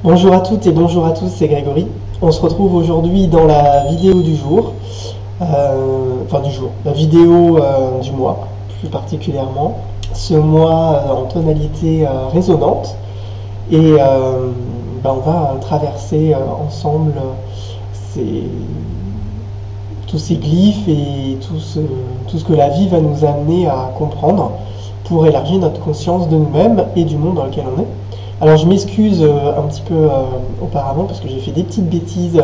Bonjour à toutes et bonjour à tous, c'est Grégory. On se retrouve aujourd'hui dans la vidéo du jour, la vidéo du mois plus particulièrement. Ce mois en tonalité résonante et on va traverser ensemble tous ces glyphes et tout ce que la vie va nous amener à comprendre pour élargir notre conscience de nous-mêmes et du monde dans lequel on est. Alors je m'excuse un petit peu auparavant parce que j'ai fait des petites bêtises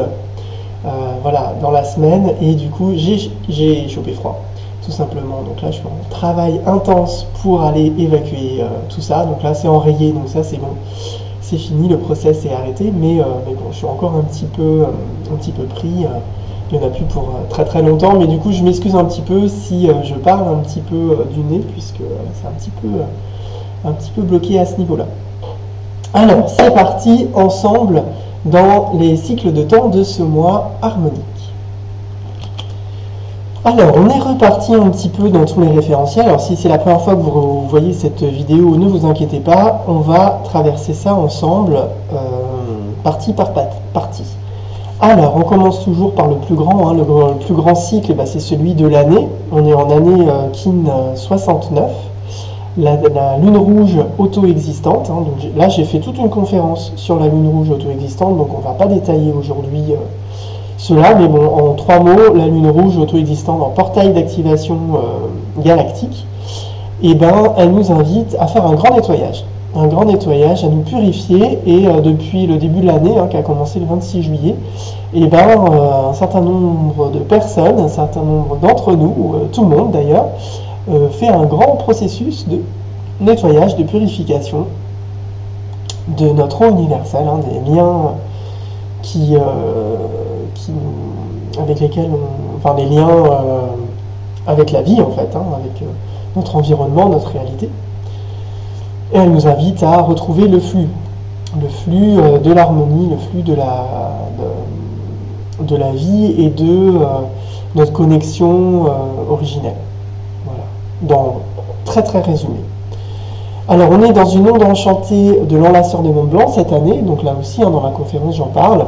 dans la semaine et du coup j'ai chopé froid tout simplement. Donc là je suis en travail intense pour aller évacuer tout ça. Donc là c'est enrayé, donc ça c'est bon, c'est fini, le process est arrêté. Mais bon, je suis encore un petit peu pris. Il n'y en a plus pour très très longtemps, mais du coup je m'excuse un petit peu si je parle un petit peu du nez puisque c'est un petit peu bloqué à ce niveau-là. Alors, c'est parti ensemble dans les cycles de temps de ce mois harmonique. Alors, on est reparti un petit peu dans tous les référentiels. Alors, si c'est la première fois que vous voyez cette vidéo, ne vous inquiétez pas, on va traverser ça ensemble, partie par partie. Alors, on commence toujours par le plus grand, le plus grand cycle, c'est celui de l'année. On est en année Kin 69. La lune rouge auto-existante. Donc là, j'ai fait toute une conférence sur la lune rouge auto-existante, donc on ne va pas détailler aujourd'hui cela, mais bon, en 3 mots, la lune rouge auto-existante en portail d'activation galactique, elle nous invite à faire un grand nettoyage, à nous purifier, et depuis le début de l'année, qui a commencé le 26 juillet, un certain nombre de personnes, un certain nombre d'entre nous, tout le monde d'ailleurs, fait un grand processus de nettoyage, de purification de notre eau universelle, des liens avec lesquels les liens avec la vie en fait, avec notre environnement, notre réalité. Et elle nous invite à retrouver le flux de l'harmonie, le flux de la vie et de notre connexion originelle. Dans très très résumé. Alors on est dans une onde enchantée de l'enlaceur des monts blancs cette année, donc là aussi dans la conférence j'en parle,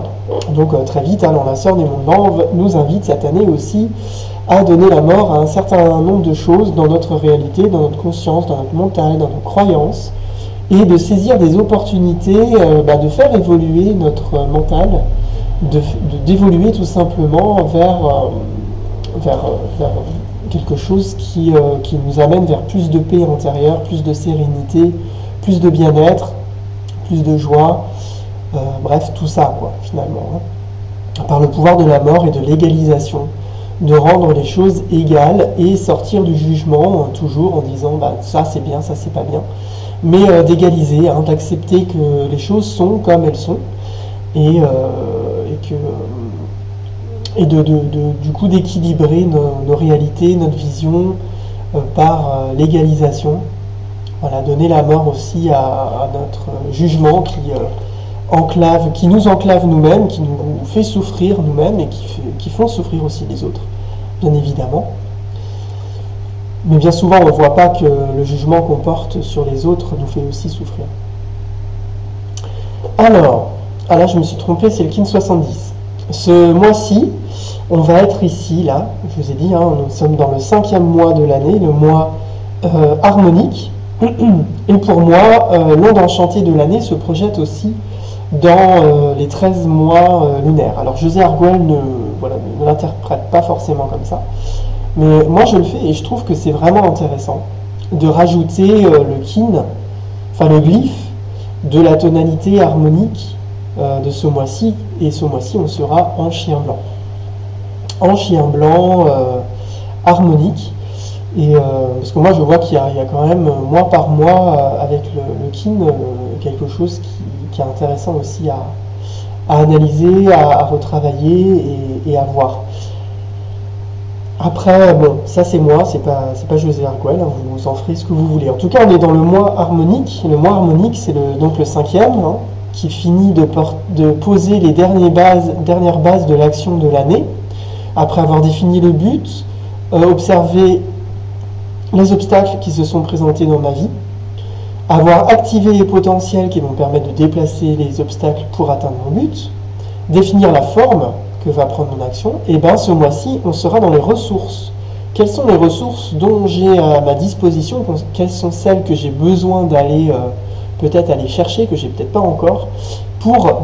donc très vite l'enlaceur des monts blancs nous invite cette année aussi à donner la mort à un certain nombre de choses dans notre réalité, dans notre conscience, dans notre mental, dans nos croyances, et de saisir des opportunités de faire évoluer notre mental, d'évoluer tout simplement vers quelque chose qui nous amène vers plus de paix intérieure, plus de sérénité, plus de bien-être, plus de joie, bref, tout ça, finalement. Par le pouvoir de la mort et de l'égalisation, de rendre les choses égales et sortir du jugement, toujours en disant ça c'est bien, ça c'est pas bien, mais d'égaliser, d'accepter que les choses sont comme elles sont, et du coup d'équilibrer nos réalités, notre vision par l'égalisation. Voilà, donner la mort aussi à notre jugement qui nous enclave nous-mêmes, qui nous fait souffrir nous-mêmes et qui font souffrir aussi les autres, bien évidemment. Mais bien souvent on ne voit pas que le jugement qu'on porte sur les autres nous fait aussi souffrir. Alors, là je me suis trompé, c'est le Kin 70. Ce mois-ci, on va être ici, là, je vous ai dit, nous sommes dans le 5e mois de l'année, le mois harmonique. Et pour moi, l'onde enchantée de l'année se projette aussi dans les 13 mois lunaires. Alors José Arguelles ne l'interprète pas forcément comme ça, mais moi je le fais et je trouve que c'est vraiment intéressant de rajouter le glyphe de la tonalité harmonique de ce mois-ci, et ce mois-ci on sera en chien blanc. En chien blanc harmonique, et parce que moi je vois qu'il y a quand même mois par mois avec le Kin quelque chose qui est intéressant aussi à analyser, à retravailler et à voir. Après, bon, ça c'est moi, c'est pas José Arguelles, vous en ferez ce que vous voulez. En tout cas, on est dans le mois harmonique. Le mois harmonique, c'est donc le 5e, qui finit de poser les dernières bases de l'action de l'année, après avoir défini le but, observé les obstacles qui se sont présentés dans ma vie, avoir activé les potentiels qui vont permettre de déplacer les obstacles pour atteindre mon but, définir la forme que va prendre mon action, et bien ce mois-ci, on sera dans les ressources. Quelles sont les ressources dont j'ai à ma disposition? Quelles sont celles que j'ai besoin d'aller peut-être aller chercher, que j'ai peut-être pas encore, pour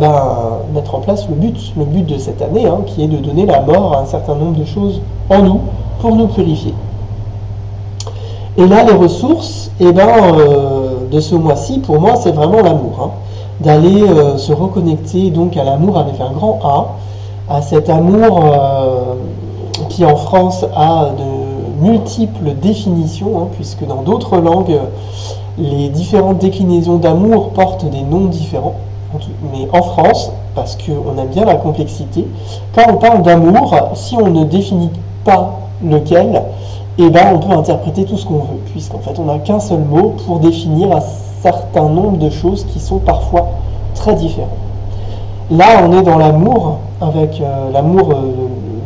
mettre en place le but de cette année, hein, qui est de donner la mort à un certain nombre de choses en nous pour nous purifier. Et là, les ressources, de ce mois-ci, pour moi, c'est vraiment l'amour. Hein. D'aller se reconnecter donc à l'amour avec un grand A, à cet amour qui en France a de multiples définitions, hein, puisque dans d'autres langues, les différentes déclinaisons d'amour portent des noms différents. Mais en France, parce qu'on aime bien la complexité, quand on parle d'amour, si on ne définit pas lequel, on peut interpréter tout ce qu'on veut, puisqu'en fait on n'a qu'un seul mot pour définir un certain nombre de choses qui sont parfois très différentes. Là on est dans l'amour, avec l'amour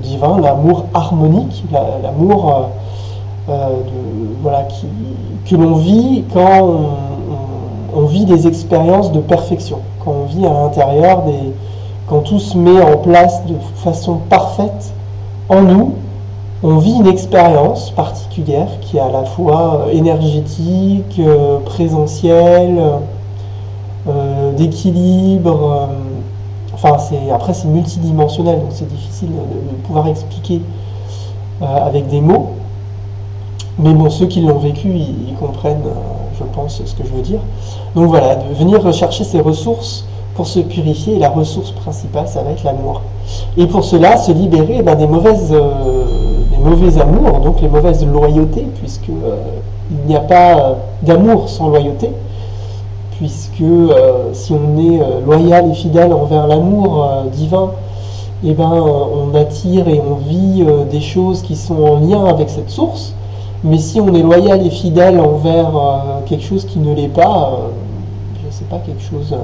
divin, l'amour harmonique, l'amour que l'on vit quand on vit des expériences de perfection, quand on vit à l'intérieur, quand tout se met en place de façon parfaite en nous. On vit une expérience particulière qui est à la fois énergétique, présentielle, d'équilibre. Après c'est multidimensionnel, donc c'est difficile de pouvoir expliquer avec des mots. Mais bon, ceux qui l'ont vécu, ils comprennent, je pense, ce que je veux dire. Donc voilà, de venir rechercher ces ressources pour se purifier. Et la ressource principale, ça va être l'amour. Et pour cela, se libérer des mauvais amours, donc les mauvaises loyautés, puisque il n'y a pas d'amour sans loyauté, puisque si on est loyal et fidèle envers l'amour divin, on attire et on vit des choses qui sont en lien avec cette source. Mais si on est loyal et fidèle envers quelque chose qui ne l'est pas, je ne sais pas, quelque chose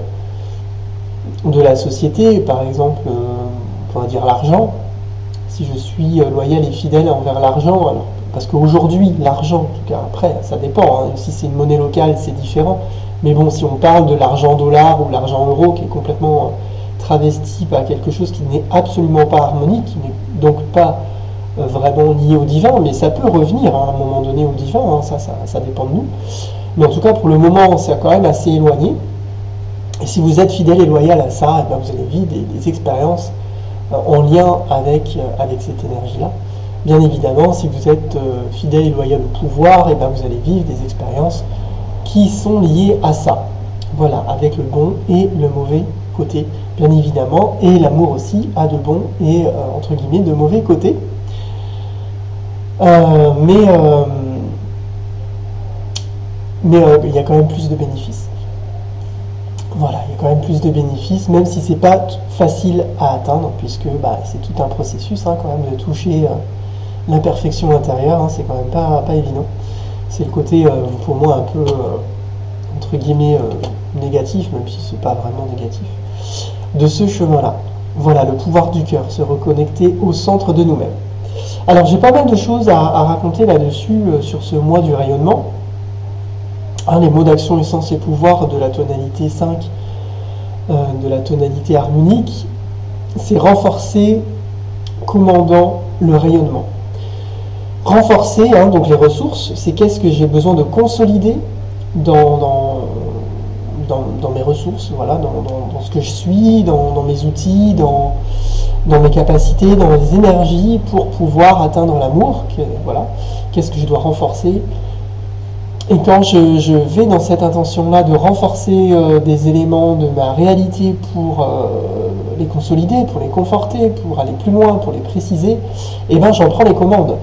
de la société, par exemple, on pourrait dire l'argent. Si je suis loyal et fidèle envers l'argent, parce qu'aujourd'hui, l'argent, en tout cas après, ça dépend, hein, si c'est une monnaie locale, c'est différent. Mais bon, si on parle de l'argent dollar ou l'argent euro, qui est complètement travesti par quelque chose qui n'est absolument pas harmonique, qui n'est donc pas vraiment lié au divin, mais ça peut revenir à un moment donné au divin, hein, ça dépend de nous. Mais en tout cas, pour le moment, c'est quand même assez éloigné. Et si vous êtes fidèle et loyal à ça, vous allez vivre des expériences en lien avec cette énergie-là. Bien évidemment, si vous êtes fidèle et loyal au pouvoir, vous allez vivre des expériences qui sont liées à ça. Voilà, avec le bon et le mauvais côté, bien évidemment. Et l'amour aussi a de bons et, entre guillemets, de mauvais côtés. Mais il y a quand même plus de bénéfices. Voilà, il y a quand même plus de bénéfices, même si c'est pas facile à atteindre, puisque c'est tout un processus, hein, quand même, de toucher l'imperfection intérieure, hein, c'est quand même pas évident. C'est le côté, pour moi, un peu, entre guillemets, négatif, même si c'est pas vraiment négatif, de ce chemin-là. Voilà, le pouvoir du cœur, se reconnecter au centre de nous-mêmes. Alors, j'ai pas mal de choses à raconter là-dessus, sur ce mois du rayonnement. Les mots d'action, essence et pouvoir de la tonalité 5, de la tonalité harmonique, c'est renforcer, commandant le rayonnement. Renforcer, donc les ressources, c'est qu'est-ce que j'ai besoin de consolider dans mes ressources, voilà, dans ce que je suis, dans mes outils, dans mes capacités, dans les énergies pour pouvoir atteindre l'amour. Voilà, qu'est-ce que je dois renforcer? Et quand je vais dans cette intention-là de renforcer des éléments de ma réalité pour les consolider, pour les conforter, pour aller plus loin, pour les préciser, j'en prends les commandes.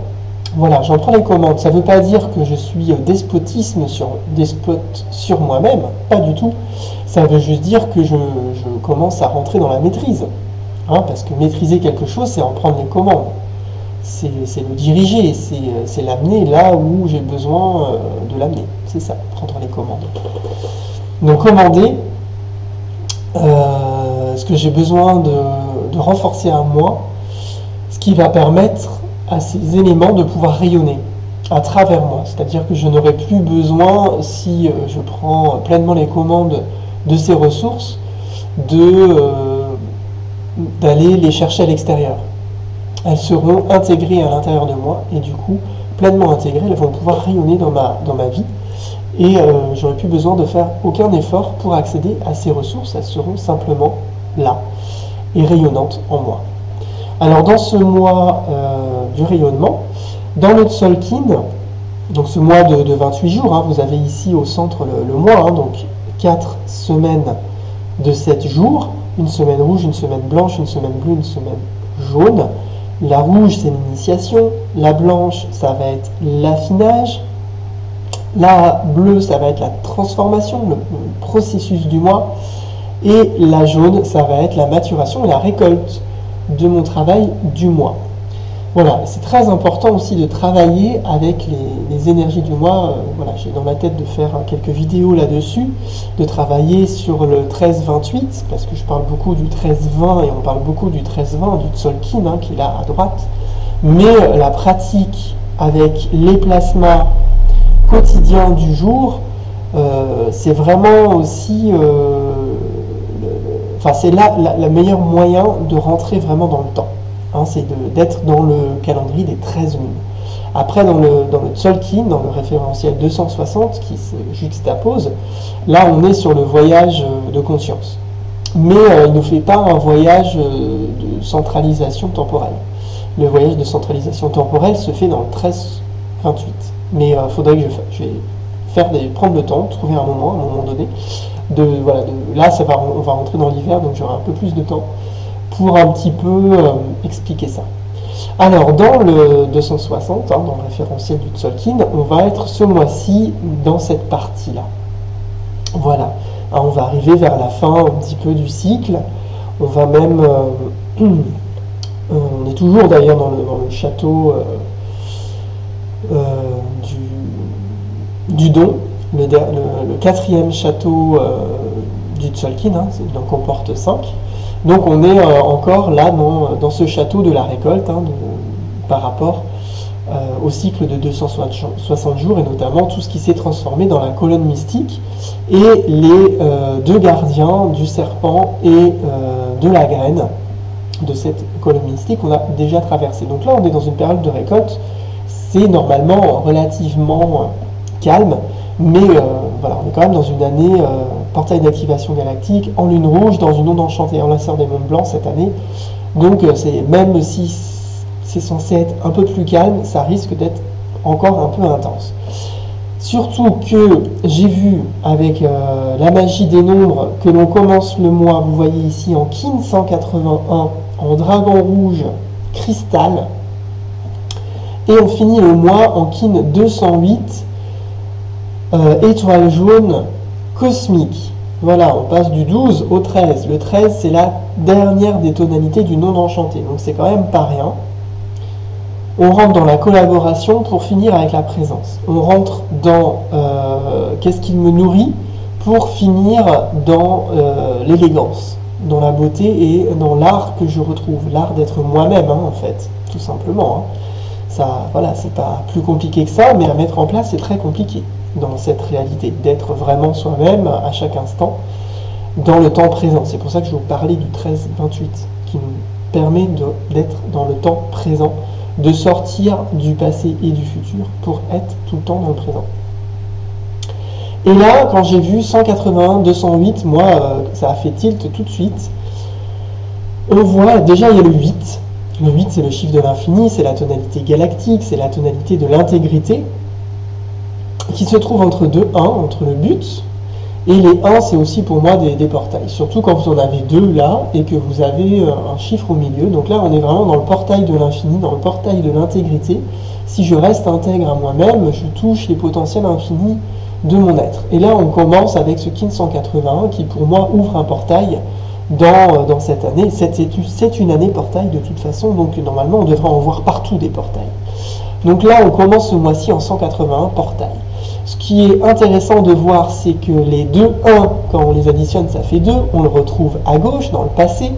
Voilà, j'en prends les commandes. Ça ne veut pas dire que je suis despote sur moi-même, pas du tout. Ça veut juste dire que je commence à rentrer dans la maîtrise. Hein, parce que maîtriser quelque chose, c'est en prendre les commandes. C'est le diriger, c'est l'amener là où j'ai besoin de l'amener. C'est ça, prendre les commandes. Donc commander ce que j'ai besoin de renforcer à moi, ce qui va permettre à ces éléments de pouvoir rayonner. à travers moi. C'est-à-dire que je n'aurai plus besoin, si je prends pleinement les commandes de ces ressources, d'aller les chercher à l'extérieur. Elles seront intégrées à l'intérieur de moi et du coup, pleinement intégrées, elles vont pouvoir rayonner dans ma vie et j'aurai plus besoin de faire aucun effort pour accéder à ces ressources. Elles seront simplement là et rayonnantes en moi. Alors dans ce mois du rayonnement, dans notre Tzolk'in, donc ce mois de 28 jours, hein, vous avez ici au centre le mois, hein, donc 4 semaines de 7 jours, une semaine rouge, une semaine blanche, une semaine bleue, une semaine jaune. La rouge, c'est l'initiation, la blanche, ça va être l'affinage, la bleue, ça va être la transformation, le processus du mois, et la jaune, ça va être la maturation et la récolte de mon travail du mois. Voilà, c'est très important aussi de travailler avec les énergies du mois. Voilà, j'ai dans ma tête de faire quelques vidéos là-dessus, de travailler sur le 13-28, parce que je parle beaucoup du 13-20 et on parle beaucoup du 13-20, du Tzolk'in, hein, qui est là à droite. Mais la pratique avec les plasmas quotidiens du jour, c'est vraiment aussi... c'est là le meilleur moyen de rentrer vraiment dans le temps. Hein, c'est d'être dans le calendrier des 13 lunes. Après, dans le Tzolk'in, dans le référentiel 260 qui se juxtapose, là on est sur le voyage de conscience. Mais il ne fait pas un voyage de centralisation temporelle. Le voyage de centralisation temporelle se fait dans le 13-28. Mais il faudrait que je vais prendre le temps, trouver un moment donné. Là, on va rentrer dans l'hiver, donc j'aurai un peu plus de temps pour un petit peu expliquer ça. Alors, dans le 260, hein, dans le référentiel du Tzolk'in, on va être ce mois-ci dans cette partie-là. Voilà. Alors, on va arriver vers la fin un petit peu du cycle. On va même... on est toujours d'ailleurs dans le château du don, le 4e château du Tzolk'in, hein, donc on porte 5. Donc on est encore là dans ce château de la récolte, hein, par rapport au cycle de 260 jours, et notamment tout ce qui s'est transformé dans la colonne mystique, et les deux gardiens du serpent et de la graine de cette colonne mystique qu'on a déjà traversée. Donc là on est dans une période de récolte, c'est normalement relativement calme, mais voilà, on est quand même dans une année portail d'activation galactique, en lune rouge, dans une onde enchantée en lanceur des mondes blancs cette année. Donc même si c'est censé être un peu plus calme, ça risque d'être encore un peu intense. Surtout que j'ai vu avec la magie des nombres que l'on commence le mois, vous voyez ici en Kin 181, en dragon rouge cristal, et on finit le mois en Kin 208, étoile jaune cosmique. Voilà, on passe du 12 au 13. Le 13, c'est la dernière des tonalités du non enchanté, donc c'est quand même pas rien. On rentre dans la collaboration pour finir avec la présence. On rentre dans qu'est-ce qui me nourrit pour finir dans l'élégance, dans la beauté et dans l'art que je retrouve, l'art d'être moi-même, hein, en fait, tout simplement. Hein. Ça, voilà, c'est pas plus compliqué que ça, mais à mettre en place, c'est très compliqué dans cette réalité, d'être vraiment soi-même à chaque instant, dans le temps présent. C'est pour ça que je vous parlais du 13-28, qui nous permet d'être dans le temps présent, de sortir du passé et du futur pour être tout le temps dans le présent. Et là, quand j'ai vu 181, 208, moi, ça a fait tilt tout de suite. On voit, déjà il y a le 8. Le 8, c'est le chiffre de l'infini, c'est la tonalité galactique, c'est la tonalité de l'intégrité, qui se trouve entre deux 1, entre le but, et les 1, c'est aussi pour moi des portails. Surtout quand vous en avez deux là, et que vous avez un chiffre au milieu. Donc là, on est vraiment dans le portail de l'infini, dans le portail de l'intégrité. Si je reste intègre à moi-même, je touche les potentiels infinis de mon être. Et là, on commence avec ce Kin 181, qui pour moi ouvre un portail dans cette année. C'est une année portail de toute façon, donc normalement, on devrait en voir partout des portails. Donc là, on commence ce mois-ci en 181 portail. Ce qui est intéressant de voir, c'est que les deux 1, quand on les additionne, ça fait 2, on le retrouve à gauche, dans le passé,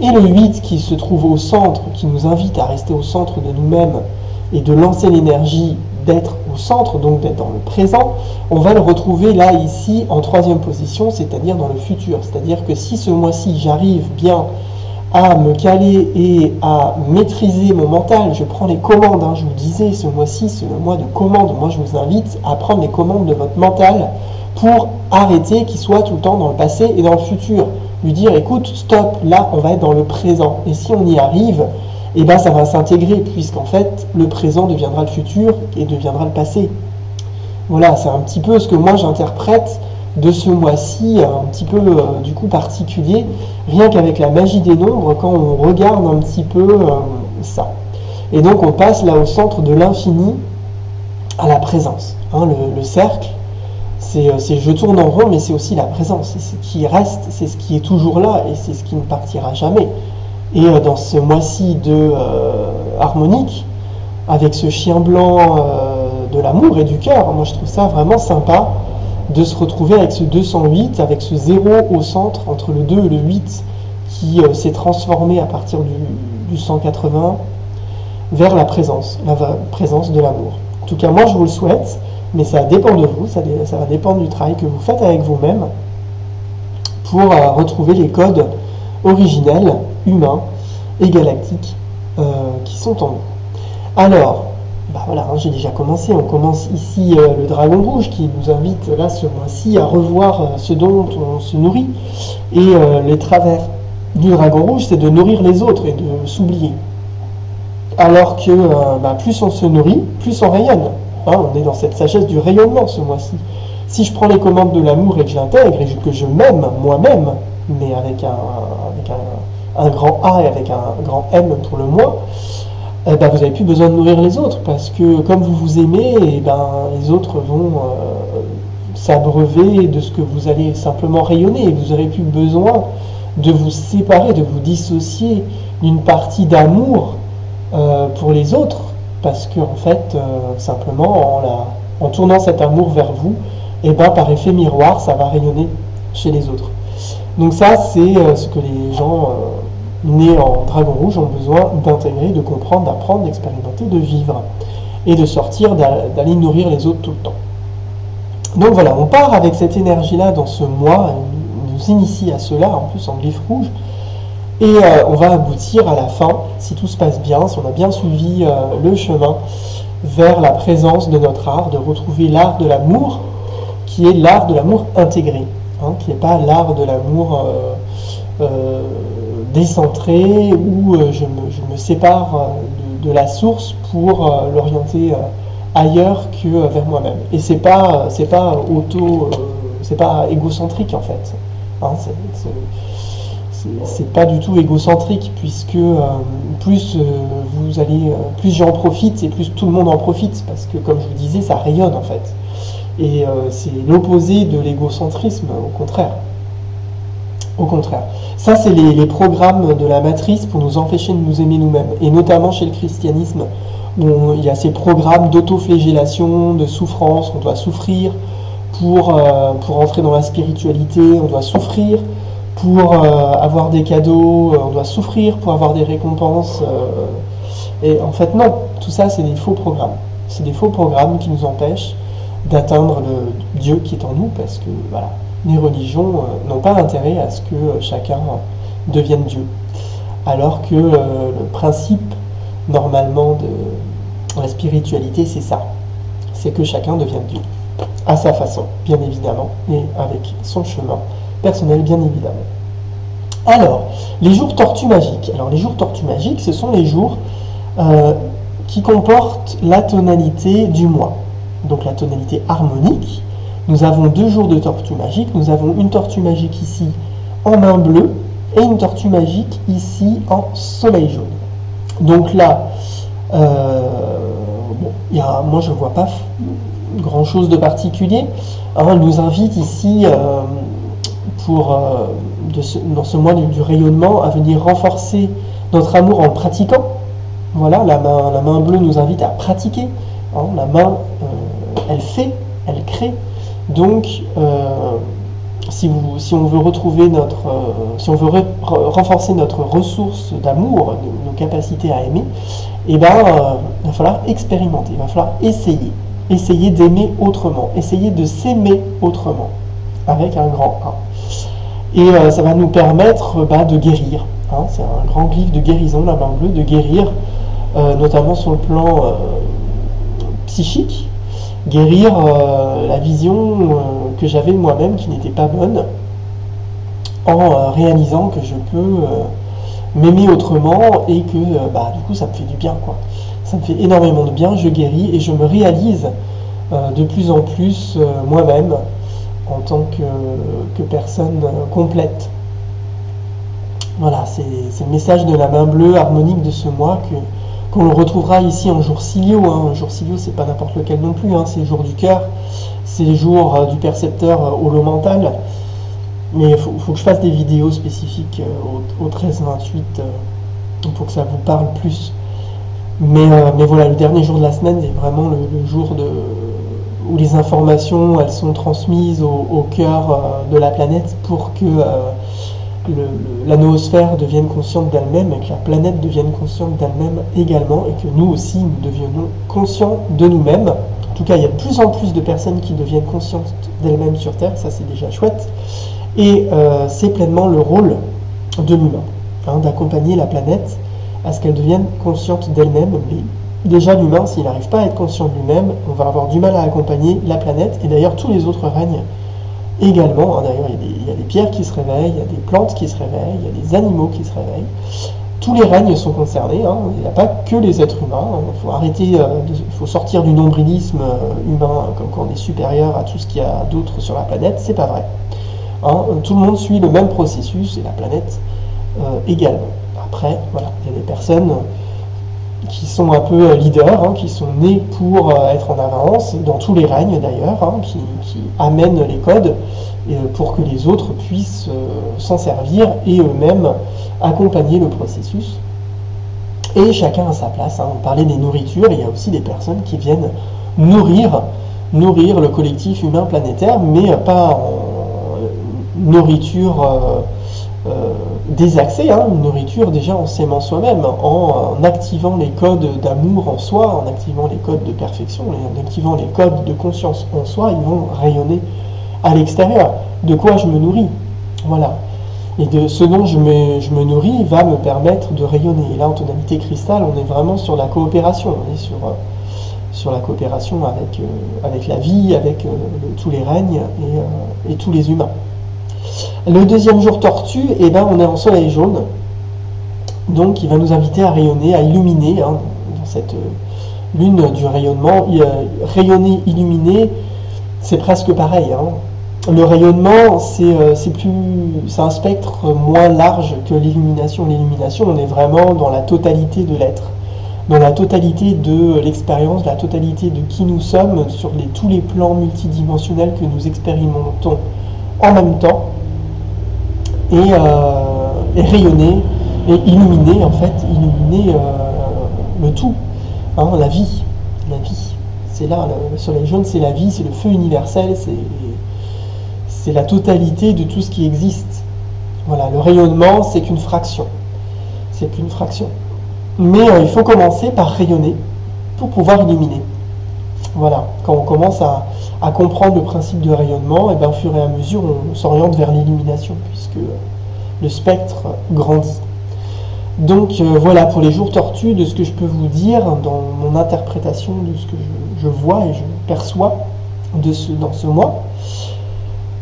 et le 8 qui se trouve au centre, qui nous invite à rester au centre de nous-mêmes et de lancer l'énergie d'être au centre, donc d'être dans le présent, on va le retrouver là, ici, en troisième position, c'est-à-dire dans le futur. C'est-à-dire que si ce mois-ci, j'arrive bien à me caler et à maîtriser mon mental, je prends les commandes, hein, je vous disais, ce mois-ci, c'est le mois de commandes. Moi, je vous invite à prendre les commandes de votre mental pour arrêter qu'il soit tout le temps dans le passé et dans le futur. Lui dire, écoute, stop, là, on va être dans le présent. Et si on y arrive, eh ben, ça va s'intégrer, puisqu'en fait, le présent deviendra le futur et deviendra le passé. Voilà, c'est un petit peu ce que moi j'interprète de ce mois-ci, un petit peu du coup particulier, rien qu'avec la magie des nombres, quand on regarde un petit peu ça. Et donc on passe là au centre de l'infini, à la présence. Hein, le cercle, c'est je tourne en rond, mais c'est aussi la présence. C'est ce qui reste, c'est ce qui est toujours là, et c'est ce qui ne partira jamais. Et dans ce mois-ci de harmonique, avec ce chien blanc de l'amour et du cœur, moi je trouve ça vraiment sympa de se retrouver avec ce 208, avec ce 0 au centre, entre le 2 et le 8, qui s'est transformé à partir du 180 vers la présence de l'amour. En tout cas, moi je vous le souhaite, mais ça dépend de vous, ça va dépendre du travail que vous faites avec vous-même pour retrouver les codes originels, humains et galactiques qui sont en nous. Alors, voilà, hein, j'ai déjà commencé. On commence ici le dragon rouge qui nous invite là ce mois-ci à revoir ce dont on se nourrit. Et les travers du dragon rouge, c'est de nourrir les autres et de s'oublier. Alors que plus on se nourrit, plus on rayonne. Hein, on est dans cette sagesse du rayonnement ce mois-ci. Si je prends les commandes de l'amour et que je l'intègre et que je m'aime moi-même, mais avec un grand A et avec un grand M pour le moi, vous n'avez plus besoin de nourrir les autres, parce que comme vous vous aimez, les autres vont s'abreuver de ce que vous allez simplement rayonner, et vous n'aurez plus besoin de vous séparer, de vous dissocier d'une partie d'amour pour les autres, parce que en fait, simplement en tournant cet amour vers vous, par effet miroir, ça va rayonner chez les autres. Donc ça, c'est ce que les gens nés en dragon rouge ont besoin d'intégrer, de comprendre, d'apprendre, d'expérimenter, de vivre et de sortir, d'aller nourrir les autres tout le temps. Donc voilà, on part avec cette énergie-là dans ce mois, on nous initie à cela, en plus en glyphe rouge, et on va aboutir à la fin, si tout se passe bien, si on a bien suivi le chemin vers la présence de notre art, de retrouver l'art de l'amour, qui est l'art de l'amour intégré, hein, qui n'est pas l'art de l'amour décentré, où je me sépare de la source pour l'orienter ailleurs que vers moi-même. Et c'est pas égocentrique en fait. Hein, c'est pas du tout égocentrique, puisque plus j'en profite et plus tout le monde en profite, parce que comme je vous disais, ça rayonne en fait. Et c'est l'opposé de l'égocentrisme, au contraire. Au contraire. Ça, c'est les programmes de la matrice pour nous empêcher de nous aimer nous-mêmes. Et notamment chez le christianisme, où il y a ces programmes d'autoflagellation, de souffrance. On doit souffrir pour entrer dans la spiritualité. On doit souffrir pour avoir des cadeaux. On doit souffrir pour avoir des récompenses. Et en fait, non. Tout ça, c'est des faux programmes. C'est des faux programmes qui nous empêchent d'atteindre le Dieu qui est en nous, parce que, voilà, les religions n'ont pas intérêt à ce que chacun devienne Dieu. Alors que le principe, normalement, de la spiritualité, c'est ça. C'est que chacun devienne Dieu. À sa façon, bien évidemment, et avec son chemin personnel, bien évidemment. Alors, les jours tortues magiques. Alors, les jours tortues magiques, ce sont les jours qui comportent la tonalité du mois. Donc, la tonalité harmonique. Nous avons 2 jours de tortue magique. Nous avons une tortue magique ici en main bleue et une tortue magique ici en soleil jaune. Donc là, moi je ne vois pas grand chose de particulier. Elle nous invite ici, dans ce mois du rayonnement, à venir renforcer notre amour en le pratiquant. Voilà, la main bleue nous invite à pratiquer. Hein, la main, elle fait, elle crée. Donc, si on veut retrouver si on veut renforcer notre ressource d'amour, nos capacités à aimer, eh ben, il va falloir expérimenter, il va falloir essayer d'aimer autrement, essayer de s'aimer autrement, avec un grand A. Et ça va nous permettre de guérir. Hein, c'est un grand glyphe de guérison, la main bleue, de guérir, notamment sur le plan psychique, guérir la vision que j'avais de moi-même qui n'était pas bonne, en réalisant que je peux m'aimer autrement et que du coup ça me fait du bien, quoi. Ça me fait énormément de bien, je guéris et je me réalise de plus en plus moi-même en tant que personne complète. Voilà, c'est le message de la main bleue harmonique de ce mois qu'on le retrouvera ici en jour Cilio. Hein. Un jour Cilio, c'est pas n'importe lequel non plus, hein. C'est le jour du cœur, c'est le jour du percepteur holo-mental. Mais il faut que je fasse des vidéos spécifiques au 13-28 pour que ça vous parle plus. Mais voilà, le dernier jour de la semaine, c'est vraiment le jour où les informations elles sont transmises au cœur de la planète pour que la noosphère devienne consciente d'elle-même et que la planète devienne consciente d'elle-même également et que nous aussi nous deviennons conscients de nous-mêmes. En tout cas, il y a de plus en plus de personnes qui deviennent conscientes d'elles-mêmes sur Terre, ça c'est déjà chouette. Et c'est pleinement le rôle de l'humain, hein, d'accompagner la planète à ce qu'elle devienne consciente d'elle-même. Mais déjà l'humain, s'il n'arrive pas à être conscient de lui-même, on va avoir du mal à accompagner la planète et d'ailleurs tous les autres règnes également. Hein, d'ailleurs il y a des pierres qui se réveillent, il y a des plantes qui se réveillent, il y a des animaux qui se réveillent. Tous les règnes sont concernés, hein, il n'y a pas que les êtres humains. Il faut arrêter, il faut sortir du nombrilisme humain comme quoi on est supérieur à tout ce qu'il y a d'autre sur la planète, c'est pas vrai. Hein, tout le monde suit le même processus et la planète également. Après, voilà, il y a des personnes qui sont un peu leaders, hein, qui sont nés pour être en avance, dans tous les règnes d'ailleurs, hein, qui amènent les codes pour que les autres puissent s'en servir et eux-mêmes accompagner le processus. Et chacun a sa place. Hein. On parlait des nourritures, il y a aussi des personnes qui viennent nourrir le collectif humain planétaire, mais pas en nourriture désaxée, hein, une nourriture déjà en s'aimant soi-même, en activant les codes d'amour en soi, en activant les codes de perfection, en activant les codes de conscience en soi, ils vont rayonner à l'extérieur. De quoi je me nourris, voilà. Et de ce dont je me nourris va me permettre de rayonner. Et là, en tonalité cristal, on est vraiment sur la coopération, on est sur la coopération avec la vie, avec tous les règnes et tous les humains. Le deuxième jour tortue, eh ben, on est en soleil jaune, donc il va nous inviter à rayonner, à illuminer, hein, dans cette lune du rayonnement. Rayonner, illuminer, c'est presque pareil. Hein. Le rayonnement, c'est un spectre moins large que l'illumination. L'illumination, on est vraiment dans la totalité de l'être, dans la totalité de l'expérience, la totalité de qui nous sommes sur tous les plans multidimensionnels que nous expérimentons en même temps. Et rayonner et illuminer, en fait, illuminer le tout, hein, la vie. C'est là, le soleil jaune, c'est la vie, c'est le feu universel, c'est la totalité de tout ce qui existe. Voilà, le rayonnement, c'est qu'une fraction. Mais il faut commencer par rayonner pour pouvoir illuminer. Voilà, quand on commence à comprendre le principe de rayonnement, et bien, au fur et à mesure, on s'oriente vers l'illumination, puisque le spectre grandit. Donc voilà pour les jours tortues, de ce que je peux vous dire dans mon interprétation de ce que je vois et je perçois dans ce mois.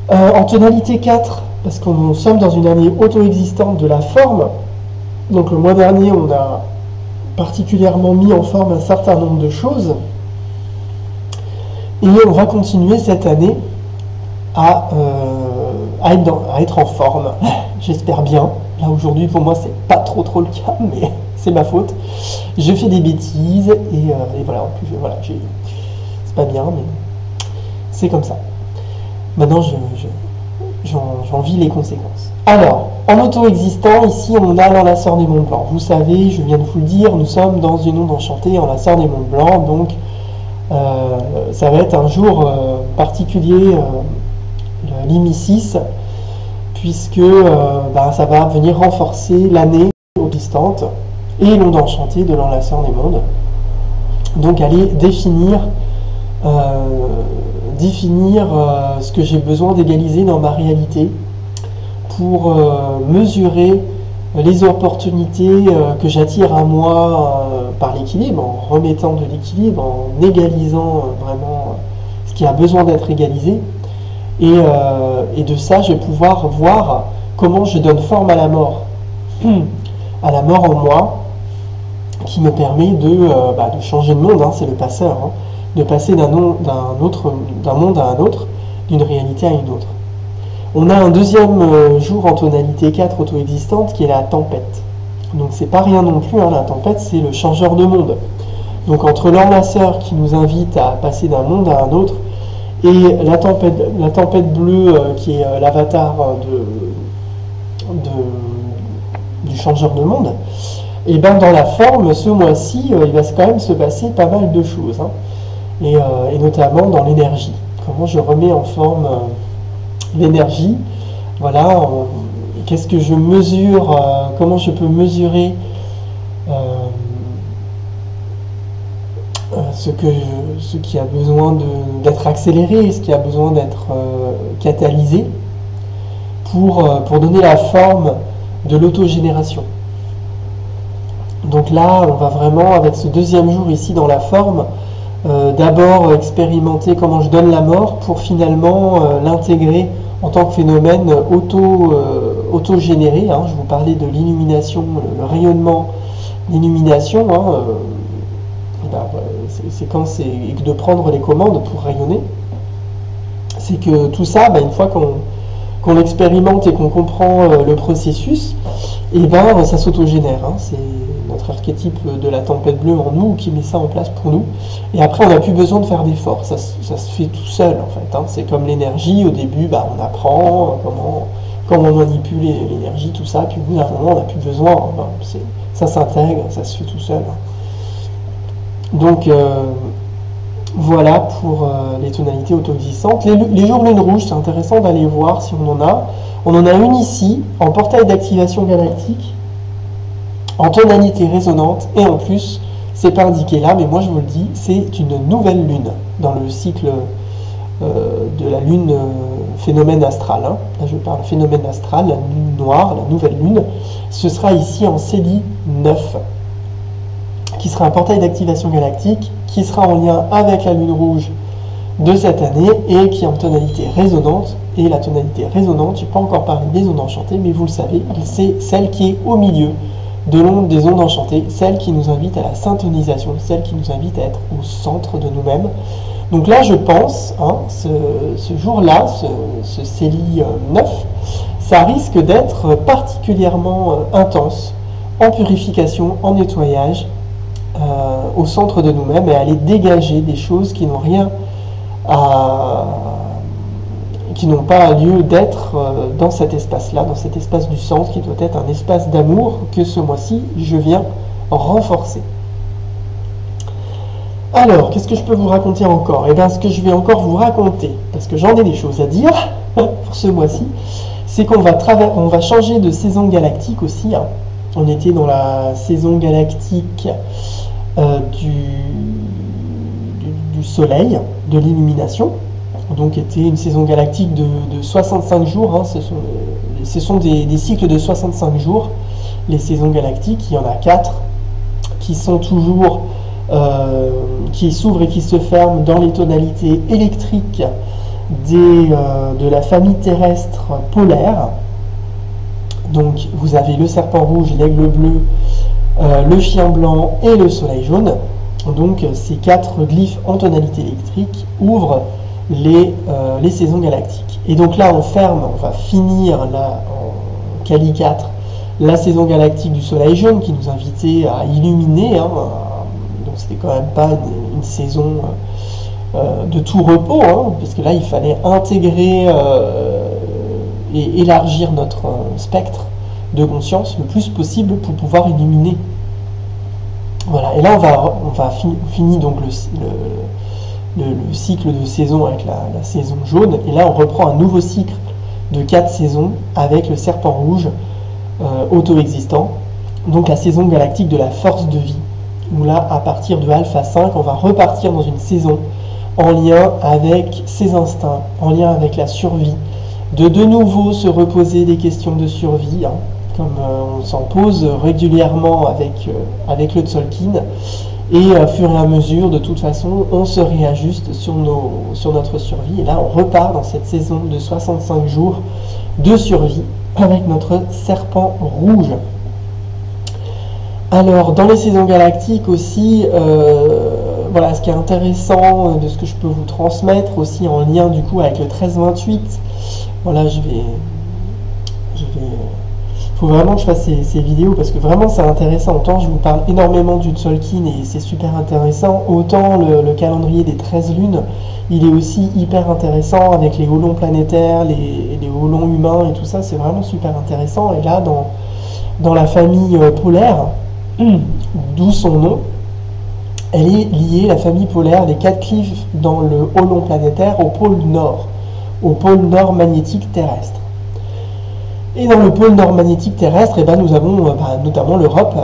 En tonalité 4, parce que nous sommes dans une année auto-existante de la forme, donc le mois dernier, on a particulièrement mis en forme un certain nombre de choses. Et on va continuer cette année à être en forme, j'espère bien. Là aujourd'hui pour moi c'est pas trop le cas, mais c'est ma faute. Je fais des bêtises et voilà, en plus voilà, c'est pas bien, mais c'est comme ça. Maintenant j'en vis les conséquences. Alors, en auto-existant, ici on a l'enlaceur des monts blancs. Vous savez, je viens de vous le dire, nous sommes dans une onde enchantée, enlaceur des monts blancs, donc ça va être un jour particulier, l'IMI 6, puisque ça va venir renforcer l'année distante et l'onde enchantée de l'enlaceur des mondes. Donc aller définir ce que j'ai besoin d'égaliser dans ma réalité pour mesurer les opportunités que j'attire à moi par l'équilibre, en remettant de l'équilibre, en égalisant vraiment ce qui a besoin d'être égalisé. Et de ça, je vais pouvoir voir comment je donne forme à la mort. À la mort en moi, qui me permet de changer de monde, c'est le passeur, de passer d'un monde à un autre, d'une réalité à une autre. On a un deuxième jour en tonalité 4 auto-existante qui est la tempête. Donc c'est pas rien non plus, la tempête c'est le changeur de monde. Donc entre l'enlaceur qui nous invite à passer d'un monde à un autre et la tempête bleue qui est l'avatar du changeur de monde, et dans la forme, ce mois-ci, il va quand même se passer pas mal de choses, et notamment dans l'énergie. Comment je remets en forme l'énergie, voilà, qu'est-ce que je mesure, comment je peux mesurer ce qui a besoin d'être accéléré, ce qui a besoin d'être catalysé pour donner la forme de l'autogénération. Donc là, on va vraiment, avec ce deuxième jour ici dans la forme, d'abord expérimenter comment je donne la mort pour finalement l'intégrer en tant que phénomène auto-généré. Je vous parlais de l'illumination, le rayonnement, l'illumination. C'est quand c'est de prendre les commandes pour rayonner. C'est que tout ça, une fois qu'on l'expérimente et qu'on comprend le processus, ça s'autogénère. C'est notre archétype de la tempête bleue en nous qui met ça en place pour nous. Et après, on n'a plus besoin de faire d'efforts. Ça se fait tout seul, en fait. C'est comme l'énergie. Au début, on apprend comment manipuler l'énergie, tout ça. Puis au bout d'un moment, on n'a plus besoin. Ça s'intègre, ça se fait tout seul. Donc, voilà pour les tonalités auto-existantes. Les jours lune rouge, c'est intéressant d'aller voir si on en a. On en a une ici, en portail d'activation galactique, en tonalité résonante, et en plus, c'est pas indiqué là, mais moi je vous le dis, c'est une nouvelle lune dans le cycle de la lune phénomène astral. Là je parle phénomène astral, la lune noire, la nouvelle lune. Ce sera ici en Célie 9, qui sera un portail d'activation galactique, qui sera en lien avec la lune rouge de cette année et qui est en tonalité résonante. Et la tonalité résonante, je n'ai pas encore parlé des ondes enchantées, mais vous le savez, c'est celle qui est au milieu de l'onde des ondes enchantées, celle qui nous invite à la syntonisation, celle qui nous invite à être au centre de nous-mêmes. Donc là, je pense, ce jour-là, ce Célie 9, ça risque d'être particulièrement intense, en purification, en nettoyage, au centre de nous-mêmes, et aller dégager des choses qui n'ont rien qui n'ont pas lieu d'être dans cet espace-là, dans cet espace du centre, qui doit être un espace d'amour que ce mois-ci, je viens renforcer. Alors, qu'est-ce que je peux vous raconter encore? Ce que je vais encore vous raconter, parce que j'en ai des choses à dire pour ce mois-ci, c'est qu'on va changer de saison galactique aussi. On était dans la saison galactique du Soleil, de l'illumination. Donc était une saison galactique de 65 jours. Ce sont des cycles de 65 jours. Les saisons galactiques, il y en a 4 qui sont toujours qui s'ouvrent et qui se ferment dans les tonalités électriques de la famille terrestre polaire. Donc vous avez le serpent rouge, l'aigle bleu, le chien blanc et le soleil jaune. Donc ces 4 glyphes en tonalité électrique ouvrent les saisons galactiques. Et donc là on va finir là en Kali 4 la saison galactique du soleil jaune qui nous invitait à illuminer. Donc c'était quand même pas une saison de tout repos, parce que là il fallait intégrer et élargir notre spectre de conscience le plus possible pour pouvoir illuminer. Voilà, et là on va finir donc le cycle de saison avec la saison jaune, et là on reprend un nouveau cycle de 4 saisons avec le Serpent Rouge auto-existant, donc la saison galactique de la force de vie, où là, à partir de Alpha 5, on va repartir dans une saison en lien avec ses instincts, en lien avec la survie, de nouveau se reposer des questions de survie, hein, comme on s'en pose régulièrement avec le Tzolk'in, et au fur et à mesure, de toute façon, on se réajuste sur notre survie, et là on repart dans cette saison de 65 jours de survie avec notre Serpent Rouge. Alors, dans les saisons galactiques aussi, voilà, ce qui est intéressant de ce que je peux vous transmettre aussi en lien du coup avec le 13-28, voilà, faut vraiment que je fasse ces vidéos parce que vraiment c'est intéressant. Autant je vous parle énormément du Tzolk'in et c'est super intéressant, autant le calendrier des 13 lunes, il est aussi hyper intéressant avec les hauts-longs planétaires, les hauts-longs humains et tout ça, c'est vraiment super intéressant. Et là, dans la famille polaire, d'où son nom, elle est liée, la famille polaire, les 4 cliffs dans le hauts-long planétaire au pôle nord magnétique terrestre. Et dans le pôle nord magnétique terrestre, eh ben, nous avons notamment l'Europe,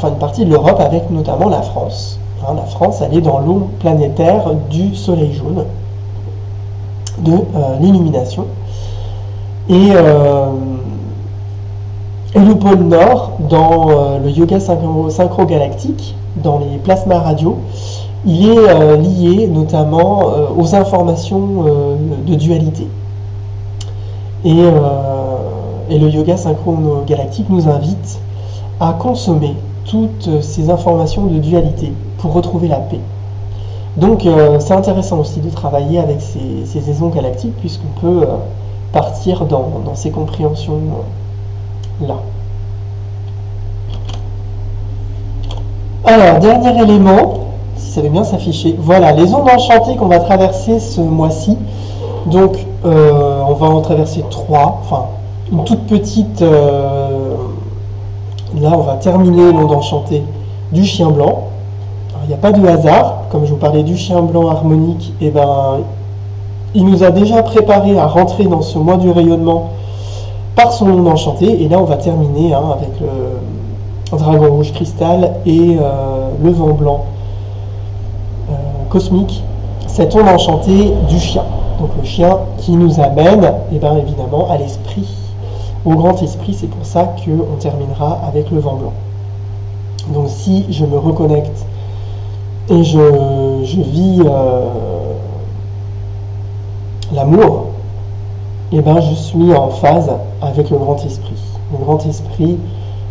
une partie de l'Europe avec notamment la France. Hein, la France, elle est dans l'eau planétaire du soleil jaune, de l'illumination. Et le pôle nord, dans le yoga synchro-galactique, dans les plasmas radio, il est lié notamment aux informations de dualité. Et le yoga synchro-galactique nous invite à consommer toutes ces informations de dualité pour retrouver la paix. Donc c'est intéressant aussi de travailler avec ces saisons galactiques puisqu'on peut partir dans ces compréhensions-là. Alors, dernier élément, si ça veut bien s'afficher, voilà, les ondes enchantées qu'on va traverser ce mois-ci. Donc, on va en traverser 3, enfin, une toute petite, là on va terminer l'onde enchantée du chien blanc. Il n'y a pas de hasard, comme je vous parlais du chien blanc harmonique, et ben, il nous a déjà préparé à rentrer dans ce mois du rayonnement par son onde enchantée, et là on va terminer avec le dragon rouge cristal et le vent blanc cosmique, cette onde enchantée du chien. Donc le chien qui nous amène, et bien évidemment, à l'esprit, au grand esprit. C'est pour ça qu'on terminera avec le vent blanc. Donc si je me reconnecte et je vis l'amour, et ben je suis en phase avec le grand esprit. Le grand esprit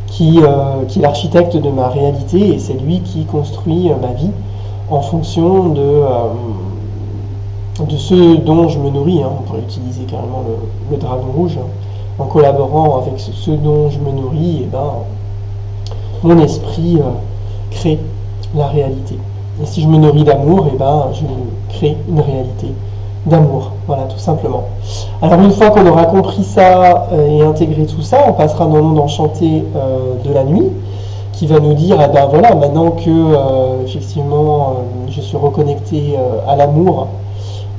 qui est l'architecte de ma réalité, et c'est lui qui construit ma vie en fonction de ce dont je me nourris. On pourrait utiliser carrément le dragon rouge. En collaborant avec ce dont je me nourris, et ben, mon esprit crée la réalité. Et si je me nourris d'amour, et ben, je crée une réalité d'amour. Voilà, tout simplement. Alors une fois qu'on aura compris ça et intégré tout ça, on passera dans l'onde enchantée de la nuit, qui va nous dire, eh ben voilà, maintenant que effectivement je suis reconnecté à l'amour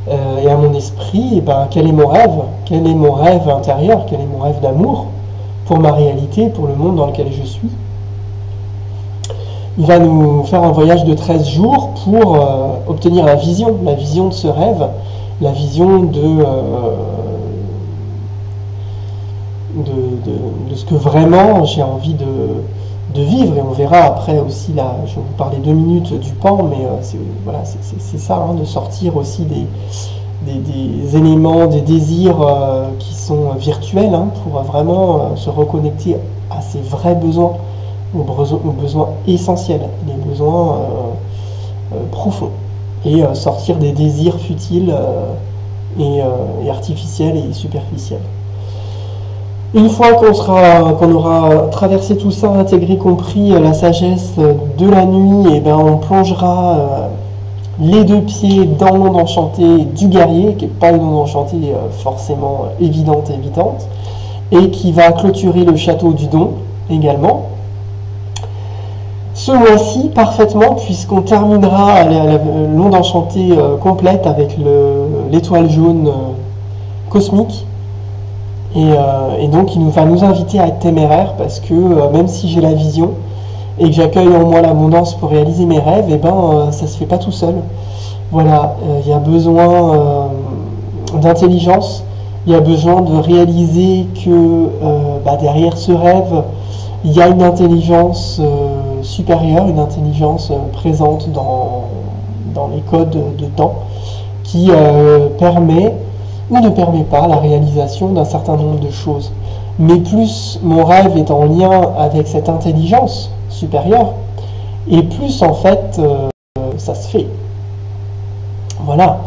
et à mon esprit, et ben quel est mon rêve? Quel est mon rêve intérieur? Quel est mon rêve d'amour pour ma réalité, pour le monde dans lequel je suis? Il va nous faire un voyage de 13 jours pour obtenir la vision de ce rêve, la vision de ce que vraiment j'ai envie de vivre. Et on verra après aussi, là, je vais vous parler 2 minutes du pan, mais voilà, c'est ça, de sortir aussi des éléments, des désirs qui sont virtuels, pour vraiment se reconnecter à ses vrais besoins, aux besoins essentiels, les besoins profonds, et sortir des désirs futiles et artificiels et superficiels. Une fois qu'on aura traversé tout ça, intégré, compris la sagesse de la nuit, et ben on plongera les 2 pieds dans l'onde enchantée du guerrier, qui n'est pas une onde enchantée forcément évidente, et qui va clôturer le château du don également. Ce mois-ci, parfaitement, puisqu'on terminera l'onde enchantée complète avec l'étoile jaune cosmique. Et donc il va nous inviter à être téméraires parce que même si j'ai la vision et que j'accueille en moi l'abondance pour réaliser mes rêves, et ben ça se fait pas tout seul. Voilà, il y a besoin d'intelligence, il y a besoin de réaliser que derrière ce rêve, il y a une intelligence supérieure, une intelligence présente dans les codes de temps qui permet ou ne permet pas la réalisation d'un certain nombre de choses. Mais plus mon rêve est en lien avec cette intelligence supérieure, et plus en fait ça se fait. Voilà,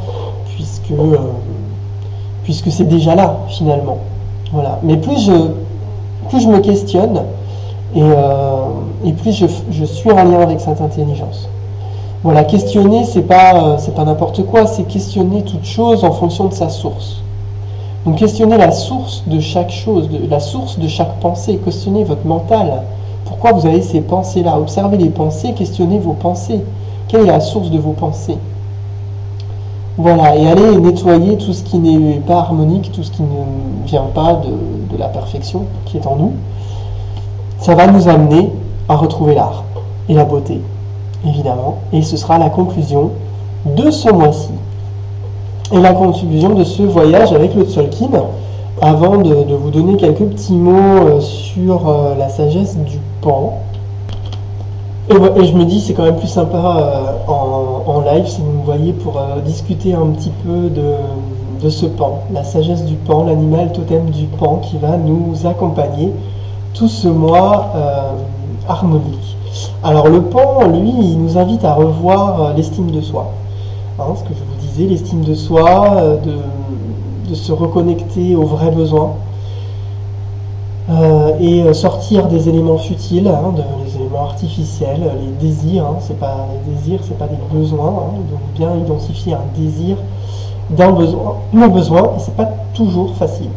puisque c'est déjà là finalement. Voilà. Mais plus je me questionne et plus je suis en lien avec cette intelligence. Voilà, questionner, c'est pas n'importe quoi, c'est questionner toute chose en fonction de sa source. Donc questionner la source de chaque chose, la source de chaque pensée, questionner votre mental. Pourquoi vous avez ces pensées-là? Observez les pensées, questionnez vos pensées. Quelle est la source de vos pensées? Voilà, et allez nettoyer tout ce qui n'est pas harmonique, tout ce qui ne vient pas de la perfection qui est en nous. Ça va nous amener à retrouver l'art et la beauté, évidemment. Et ce sera la conclusion de ce mois-ci. Et la conclusion de ce voyage avec le Tzolk'in, avant de vous donner quelques petits mots sur la sagesse du Pan. Et je me dis, c'est quand même plus sympa en live, si vous me voyez, pour discuter un petit peu de ce Pan, la sagesse du Pan, l'animal totem du Pan qui va nous accompagner tout ce mois harmonique. Alors le Pan, lui, il nous invite à revoir l'estime de soi. Hein, ce que je vous disais, l'estime de soi, de se reconnecter aux vrais besoins et sortir des éléments futiles, des éléments artificiels, les désirs. C'est pas les désirs, c'est pas des besoins. Donc bien identifier un désir d'un besoin, nos besoins, et c'est pas toujours facile.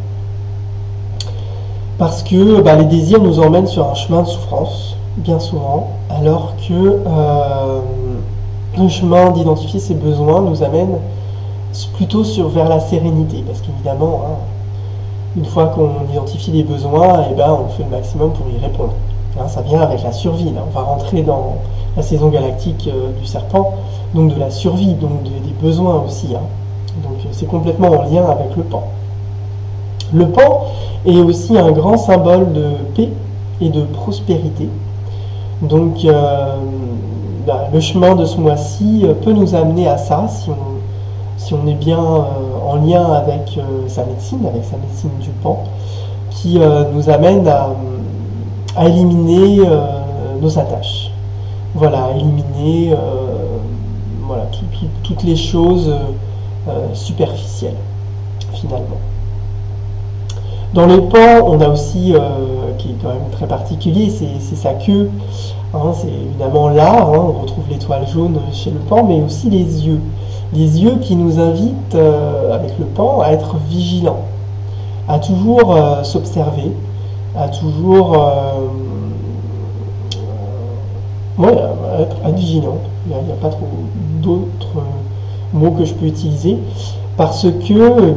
Parce que les désirs nous emmènent sur un chemin de souffrance, bien souvent, alors que le chemin d'identifier ses besoins nous amène plutôt vers la sérénité, parce qu'évidemment, une fois qu'on identifie les besoins, on fait le maximum pour y répondre. Ça vient avec la survie. Là. On va rentrer dans la saison galactique du serpent, donc de la survie, donc des besoins aussi. Donc c'est complètement en lien avec le Pan. Le Pan est aussi un grand symbole de paix et de prospérité. Donc le chemin de ce mois-ci peut nous amener à ça si on est bien en lien avec sa médecine du Pan, qui nous amène à éliminer nos attaches. Voilà, éliminer toutes les choses superficielles, finalement. Dans le Pan, on a aussi, qui est quand même très particulier, c'est sa queue. C'est évidemment là, on retrouve l'étoile jaune chez le Pan, mais aussi les yeux. Les yeux qui nous invitent, avec le Pan, à être vigilants, à toujours s'observer, à toujours être vigilant. Il n'y a pas trop d'autres mots que je peux utiliser, parce que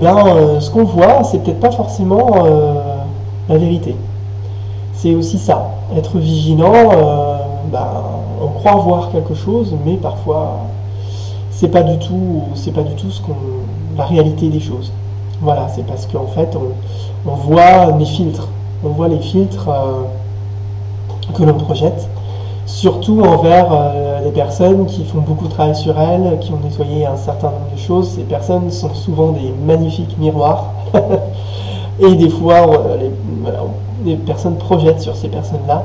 ce qu'on voit, c'est peut-être pas forcément la vérité. C'est aussi ça, être vigilant. On croit voir quelque chose, mais parfois c'est pas du tout la réalité des choses. Voilà, c'est parce qu'en fait on voit les filtres, que l'on projette, surtout envers les personnes qui font beaucoup de travail sur elles, qui ont nettoyé un certain nombre de choses. Ces personnes sont souvent des magnifiques miroirs et des fois les personnes projettent sur ces personnes-là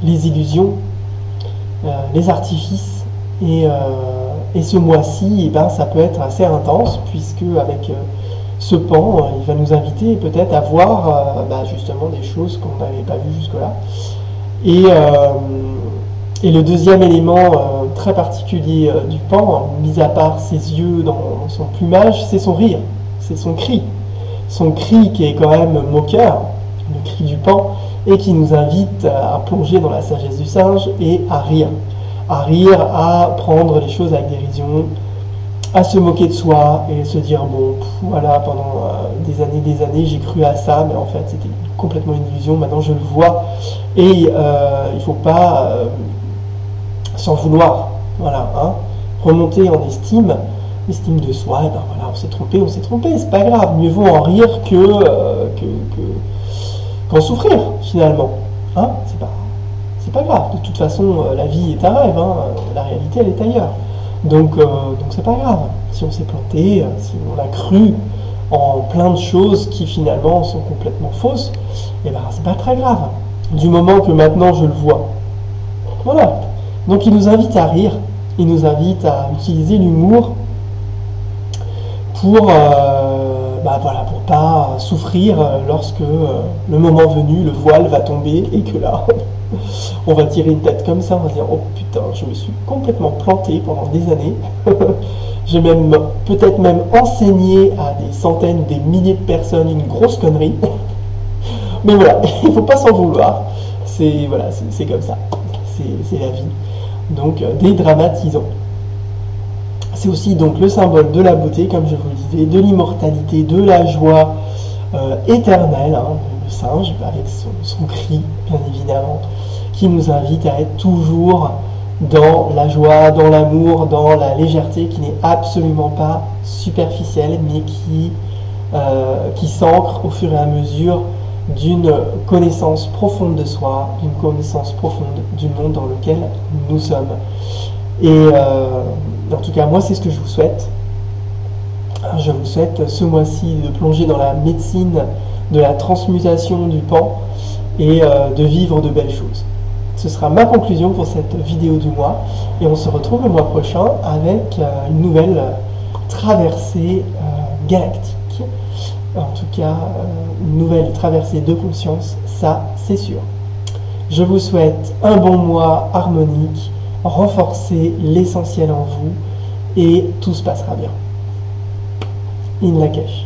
les illusions, les artifices, et ce mois-ci, ça peut être assez intense, puisque avec ce Pan, il va nous inviter peut-être à voir justement des choses qu'on n'avait pas vues jusque-là. Et le deuxième élément très particulier du Pan, mis à part ses yeux dans son plumage, c'est son rire, c'est son cri. Son cri qui est quand même moqueur, le cri du Pan, et qui nous invite à plonger dans la sagesse du singe et à rire, à prendre les choses avec dérision, à se moquer de soi et se dire bon, voilà, pendant des années, j'ai cru à ça, mais en fait, c'était complètement une illusion. Maintenant, je le vois et il ne faut pas s'en vouloir. Voilà, hein. Remonter en estime de soi, et ben voilà, on s'est trompé, c'est pas grave. Mieux vaut en rire qu'en souffrir finalement. Hein, c'est pas grave. De toute façon, la vie est un rêve, hein. La réalité elle est ailleurs. Donc c'est pas grave. Si on s'est planté, si on a cru en plein de choses qui finalement sont complètement fausses, et ben c'est pas très grave. Du moment que maintenant je le vois. Voilà. Donc il nous invite à rire, il nous invite à utiliser l'humour pour pour pas souffrir lorsque le moment venu, le voile va tomber et que là, on va tirer une tête comme ça, on va se dire oh putain, je me suis complètement planté pendant des années. J'ai même peut-être même enseigné à des centaines, des milliers de personnes une grosse connerie. Mais voilà, il ne faut pas s'en vouloir. C'est comme ça. C'est la vie. Donc dédramatisons. C'est aussi donc le symbole de la beauté, comme je vous le disais, de l'immortalité, de la joie éternelle, hein, le singe avec son cri, bien évidemment, qui nous invite à être toujours dans la joie, dans l'amour, dans la légèreté, qui n'est absolument pas superficielle, mais qui s'ancre au fur et à mesure d'une connaissance profonde de soi, d'une connaissance profonde du monde dans lequel nous sommes. Et en tout cas, moi, c'est ce que je vous souhaite. Je vous souhaite ce mois-ci de plonger dans la médecine de la transmutation du pan et de vivre de belles choses. Ce sera ma conclusion pour cette vidéo du mois. Et on se retrouve le mois prochain avec une nouvelle traversée galactique. En tout cas, une nouvelle traversée de conscience, ça c'est sûr. Je vous souhaite un bon mois harmonique. Renforcez l'essentiel en vous et tout se passera bien. In Lakesh.